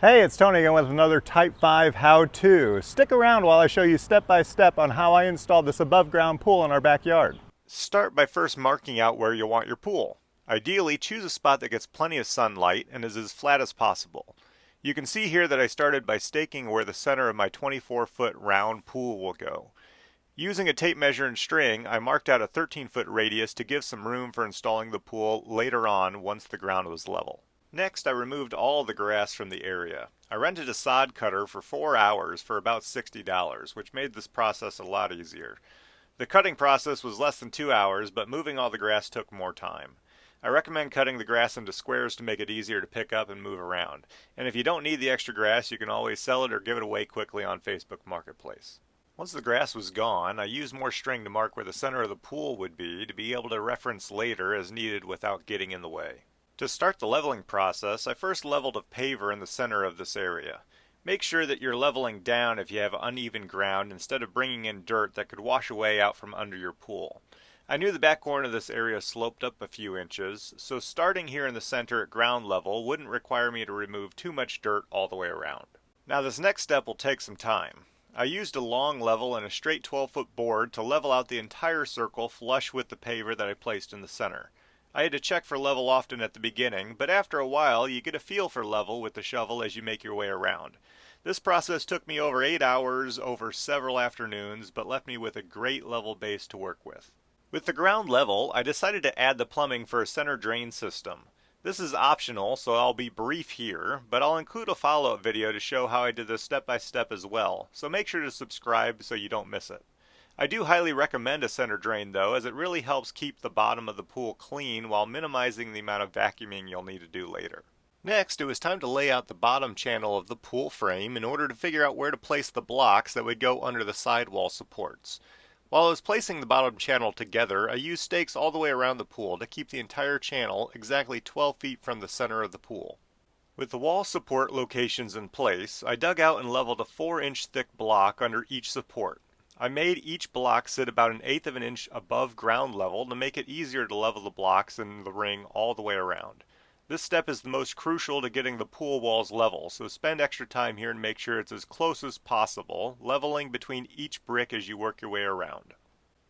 Hey, it's Tony again with another Type 5 how-to. Stick around while I show you step by step on how I installed this above ground pool in our backyard. Start by first marking out where you want your pool. Ideally, choose a spot that gets plenty of sunlight and is as flat as possible. You can see here that I started by staking where the center of my 24-foot round pool will go. Using a tape measure and string, I marked out a 13-foot radius to give some room for installing the pool later on once the ground was level. Next, I removed all the grass from the area. I rented a sod cutter for 4 hours for about $60, which made this process a lot easier. The cutting process was less than 2 hours, but moving all the grass took more time. I recommend cutting the grass into squares to make it easier to pick up and move around. And if you don't need the extra grass, you can always sell it or give it away quickly on Facebook Marketplace. Once the grass was gone, I used more string to mark where the center of the pool would be to be able to reference later as needed without getting in the way. To start the leveling process, I first leveled a paver in the center of this area. Make sure that you're leveling down if you have uneven ground instead of bringing in dirt that could wash away out from under your pool. I knew the back corner of this area sloped up a few inches, so starting here in the center at ground level wouldn't require me to remove too much dirt all the way around. Now this next step will take some time. I used a long level and a straight 12-foot board to level out the entire circle flush with the paver that I placed in the center. I had to check for level often at the beginning, but after a while you get a feel for level with the shovel as you make your way around. This process took me over 8 hours over several afternoons, but left me with a great level base to work with. With the ground level, I decided to add the plumbing for a center drain system. This is optional, so I'll be brief here, but I'll include a follow-up video to show how I did this step by step as well, so make sure to subscribe so you don't miss it. I do highly recommend a center drain though, as it really helps keep the bottom of the pool clean while minimizing the amount of vacuuming you'll need to do later. Next, it was time to lay out the bottom channel of the pool frame in order to figure out where to place the blocks that would go under the sidewall supports. While I was placing the bottom channel together, I used stakes all the way around the pool to keep the entire channel exactly 12 feet from the center of the pool. With the wall support locations in place, I dug out and leveled a 4-inch thick block under each support. I made each block sit about 1/8 of an inch above ground level to make it easier to level the blocks in the ring all the way around. This step is the most crucial to getting the pool walls level, so spend extra time here and make sure it's as close as possible, leveling between each brick as you work your way around.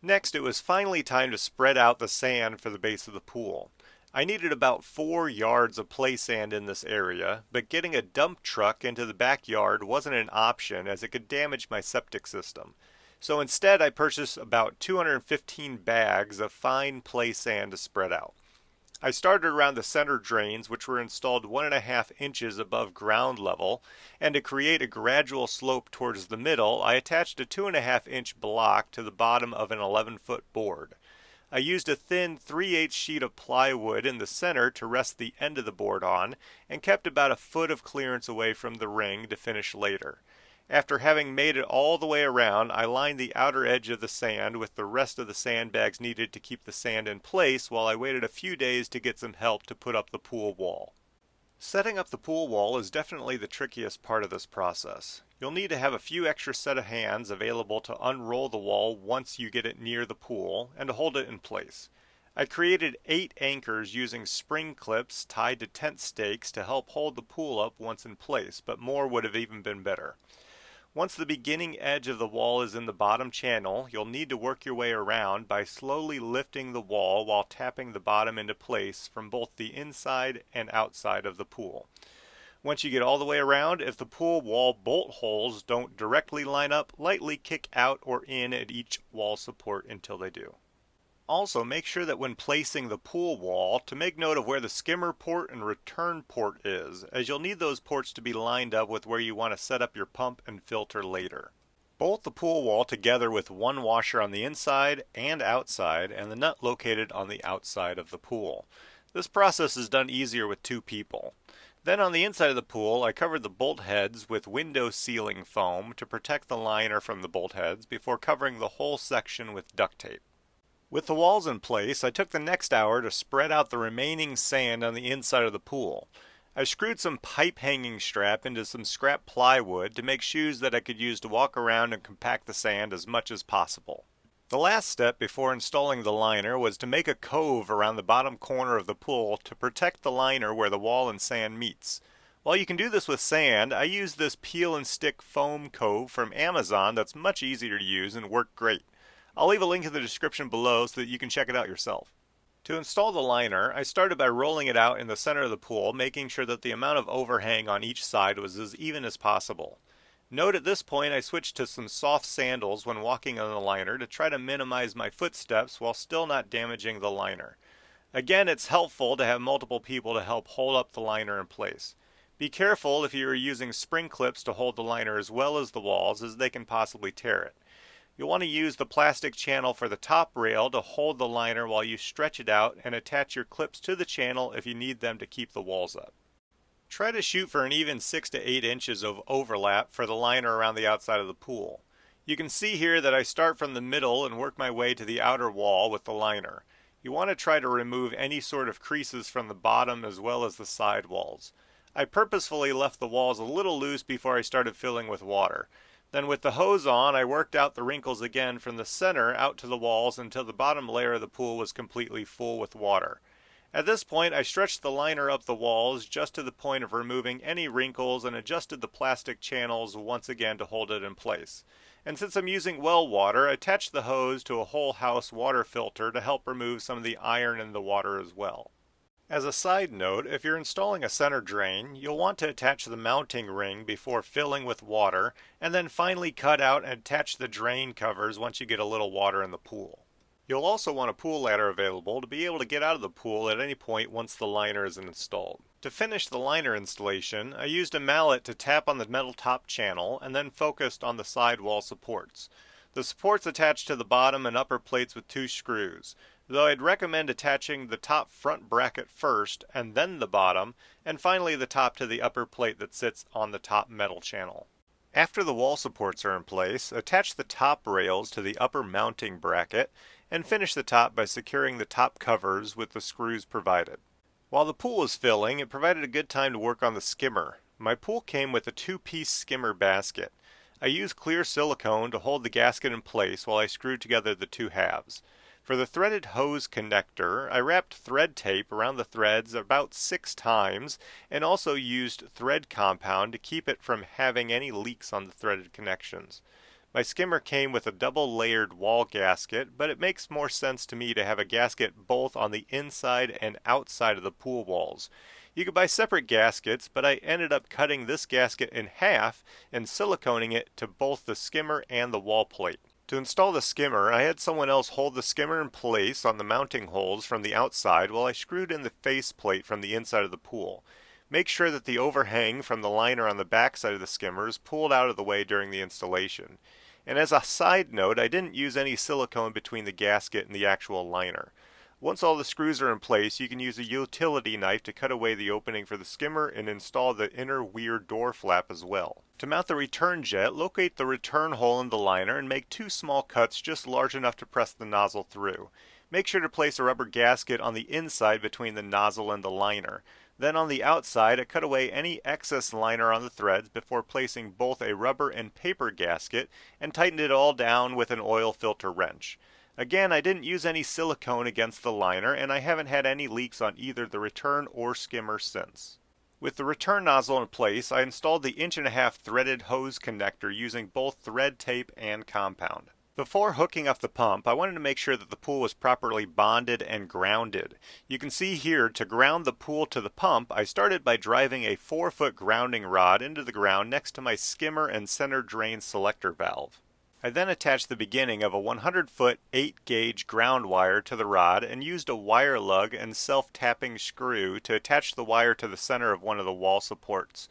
Next, it was finally time to spread out the sand for the base of the pool. I needed about 4 yards of play sand in this area, but getting a dump truck into the backyard wasn't an option as it could damage my septic system. So instead I purchased about 215 bags of fine play sand to spread out. I started around the center drains, which were installed 1.5 inches above ground level, and to create a gradual slope towards the middle, I attached a 2.5-inch block to the bottom of an 11-foot board. I used a thin 3/8 sheet of plywood in the center to rest the end of the board on, and kept about a foot of clearance away from the ring to finish later. After having made it all the way around, I lined the outer edge of the sand with the rest of the sandbags needed to keep the sand in place while I waited a few days to get some help to put up the pool wall. Setting up the pool wall is definitely the trickiest part of this process. You'll need to have a few extra set of hands available to unroll the wall once you get it near the pool and to hold it in place. I created 8 anchors using spring clips tied to tent stakes to help hold the pool up once in place, but more would have even been better. Once the beginning edge of the wall is in the bottom channel, you'll need to work your way around by slowly lifting the wall while tapping the bottom into place from both the inside and outside of the pool. Once you get all the way around, if the pool wall bolt holes don't directly line up, lightly kick out or in at each wall support until they do. Also, make sure that when placing the pool wall to make note of where the skimmer port and return port is, as you'll need those ports to be lined up with where you want to set up your pump and filter later. Bolt the pool wall together with one washer on the inside and outside and the nut located on the outside of the pool. This process is done easier with 2 people. Then on the inside of the pool, I covered the bolt heads with window sealing foam to protect the liner from the bolt heads before covering the whole section with duct tape. With the walls in place, I took the next hour to spread out the remaining sand on the inside of the pool. I screwed some pipe hanging strap into some scrap plywood to make shoes that I could use to walk around and compact the sand as much as possible. The last step before installing the liner was to make a cove around the bottom corner of the pool to protect the liner where the wall and sand meets. While you can do this with sand, I use this peel and stick foam Cove from Amazon that's much easier to use and worked great. I'll leave a link in the description below so that you can check it out yourself. To install the liner, I started by rolling it out in the center of the pool, making sure that the amount of overhang on each side was as even as possible. Note at this point I switched to some soft sandals when walking on the liner to try to minimize my footsteps while still not damaging the liner. Again, it's helpful to have multiple people to help hold up the liner in place. Be careful if you are using spring clips to hold the liner as well as the walls, as they can possibly tear it. You'll want to use the plastic channel for the top rail to hold the liner while you stretch it out and attach your clips to the channel if you need them to keep the walls up. Try to shoot for an even 6 to 8 inches of overlap for the liner around the outside of the pool. You can see here that I start from the middle and work my way to the outer wall with the liner. You want to try to remove any sort of creases from the bottom as well as the side walls. I purposefully left the walls a little loose before I started filling with water. Then with the hose on, I worked out the wrinkles again from the center out to the walls until the bottom layer of the pool was completely full with water. At this point, I stretched the liner up the walls just to the point of removing any wrinkles and adjusted the plastic channels once again to hold it in place. And since I'm using well water, I attached the hose to a whole house water filter to help remove some of the iron in the water as well. As a side note, if you're installing a center drain, you'll want to attach the mounting ring before filling with water, and then finally cut out and attach the drain covers once you get a little water in the pool. You'll also want a pool ladder available to be able to get out of the pool at any point once the liner is installed. To finish the liner installation, I used a mallet to tap on the metal top channel and then focused on the sidewall supports. The supports attach to the bottom and upper plates with 2 screws, though I'd recommend attaching the top front bracket first and then the bottom, and finally the top to the upper plate that sits on the top metal channel. After the wall supports are in place, attach the top rails to the upper mounting bracket and finish the top by securing the top covers with the screws provided. While the pool was filling, it provided a good time to work on the skimmer. My pool came with a 2-piece skimmer basket. I used clear silicone to hold the gasket in place while I screwed together the 2 halves. For the threaded hose connector, I wrapped thread tape around the threads about 6 times and also used thread compound to keep it from having any leaks on the threaded connections. My skimmer came with a double-layered wall gasket, but it makes more sense to me to have a gasket both on the inside and outside of the pool walls. You could buy separate gaskets, but I ended up cutting this gasket in half and siliconing it to both the skimmer and the wall plate. To install the skimmer, I had someone else hold the skimmer in place on the mounting holes from the outside while I screwed in the face plate from the inside of the pool. Make sure that the overhang from the liner on the back side of the skimmer is pulled out of the way during the installation. And as a side note, I didn't use any silicone between the gasket and the actual liner. Once all the screws are in place, you can use a utility knife to cut away the opening for the skimmer and install the inner weir door flap as well. To mount the return jet, locate the return hole in the liner and make 2 small cuts just large enough to press the nozzle through. Make sure to place a rubber gasket on the inside between the nozzle and the liner. Then on the outside, I cut away any excess liner on the threads before placing both a rubber and paper gasket and tightened it all down with an oil filter wrench. Again, I didn't use any silicone against the liner, and I haven't had any leaks on either the return or skimmer since. With the return nozzle in place, I installed the 1.5-inch threaded hose connector using both thread tape and compound. Before hooking up the pump, I wanted to make sure that the pool was properly bonded and grounded. You can see here, to ground the pool to the pump, I started by driving a 4-foot grounding rod into the ground next to my skimmer and center drain selector valve. I then attached the beginning of a 100-foot 8-gauge ground wire to the rod and used a wire lug and self-tapping screw to attach the wire to the center of one of the wall supports.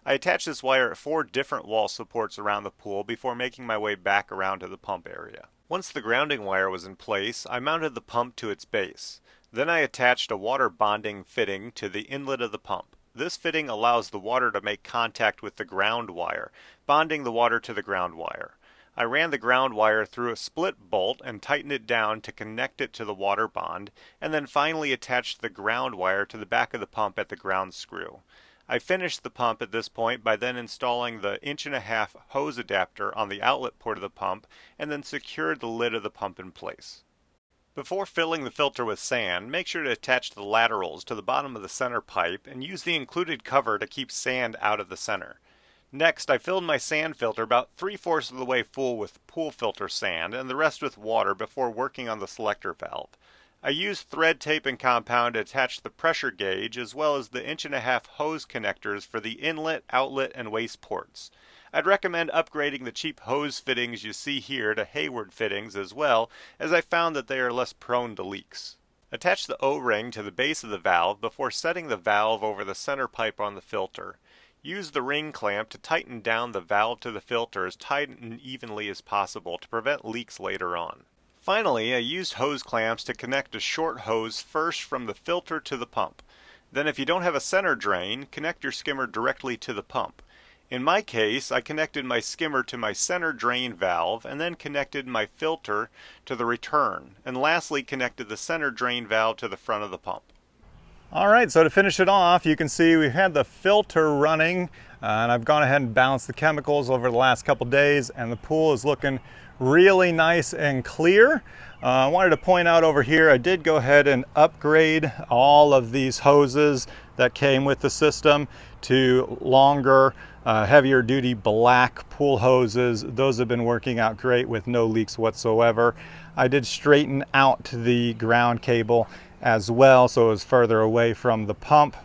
I attached this wire at 4 different wall supports around the pool before making my way back around to the pump area. Once the grounding wire was in place, I mounted the pump to its base. Then I attached a water bonding fitting to the inlet of the pump. This fitting allows the water to make contact with the ground wire, bonding the water to the ground wire. I ran the ground wire through a split bolt and tightened it down to connect it to the water bond, and then finally attached the ground wire to the back of the pump at the ground screw. I finished the pump at this point by then installing the 1.5-inch hose adapter on the outlet port of the pump and then secured the lid of the pump in place. Before filling the filter with sand, make sure to attach the laterals to the bottom of the center pipe and use the included cover to keep sand out of the center. Next, I filled my sand filter about 3/4 of the way full with pool filter sand and the rest with water before working on the selector valve. I used thread tape and compound to attach the pressure gauge as well as the 1.5-inch hose connectors for the inlet, outlet, and waste ports. I'd recommend upgrading the cheap hose fittings you see here to Hayward fittings as well, as I found that they are less prone to leaks. Attach the O-ring to the base of the valve before setting the valve over the center pipe on the filter. Use the ring clamp to tighten down the valve to the filter as tight and evenly as possible to prevent leaks later on. Finally, I used hose clamps to connect a short hose first from the filter to the pump. Then if you don't have a center drain, connect your skimmer directly to the pump. In my case, I connected my skimmer to my center drain valve and then connected my filter to the return, and lastly connected the center drain valve to the front of the pump. All right, so to finish it off, you can see we had the filter running and I've gone ahead and balanced the chemicals over the last couple days and the pool is looking really nice and clear. I wanted to point out over here, I did go ahead and upgrade all of these hoses that came with the system to longer, heavier duty black pool hoses. Those have been working out great with no leaks whatsoever. I did straighten out the ground cable as well, so it was further away from the pump.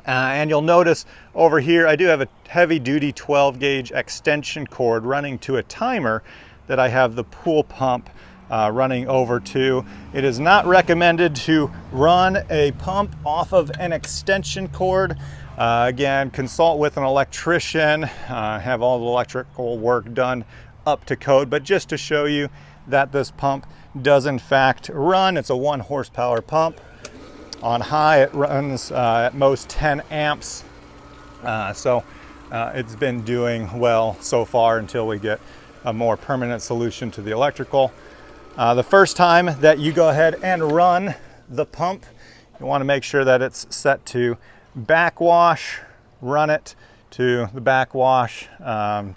And you'll notice over here I do have a heavy duty 12 gauge extension cord running to a timer that I have the pool pump running over to. It is not recommended to run a pump off of an extension cord. Again, consult with an electrician, have all the electrical work done up to code, but just to show you that this pump does in fact run. It's a 1 horsepower pump. On high it runs at most 10 amps. So it's been doing well so far until we get a more permanent solution to the electrical. The first time that you go ahead and run the pump, you want to make sure that it's set to backwash. Run it to the backwash to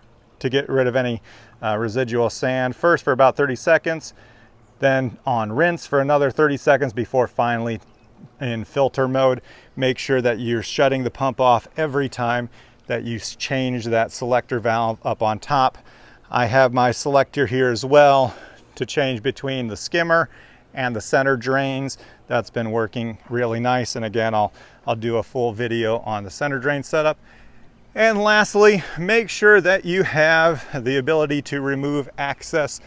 get rid of any residual sand. First for about 30 seconds, then on rinse for another 30 seconds before finally in filter mode. Make sure that you're shutting the pump off every time that you change that selector valve up on top. I have my selector here as well to change between the skimmer and the center drains. That's been working really nice, and again I'll do a full video on the center drain setup. And lastly, make sure that you have the ability to remove access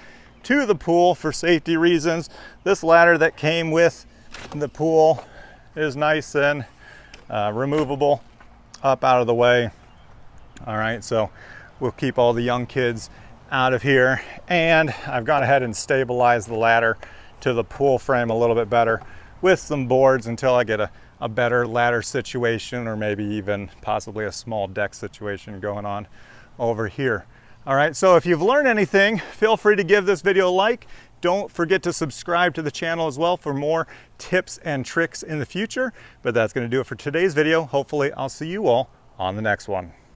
to the pool for safety reasons. This ladder that came with the pool is nice and removable up out of the way. All right, so we'll keep all the young kids out of here. And I've gone ahead and stabilized the ladder to the pool frame a little bit better with some boards until I get a better ladder situation, or maybe even possibly a small deck situation going on over here. All right, so if you've learned anything, feel free to give this video a like. Don't forget to subscribe to the channel as well for more tips and tricks in the future. But that's going to do it for today's video. Hopefully I'll see you all on the next one.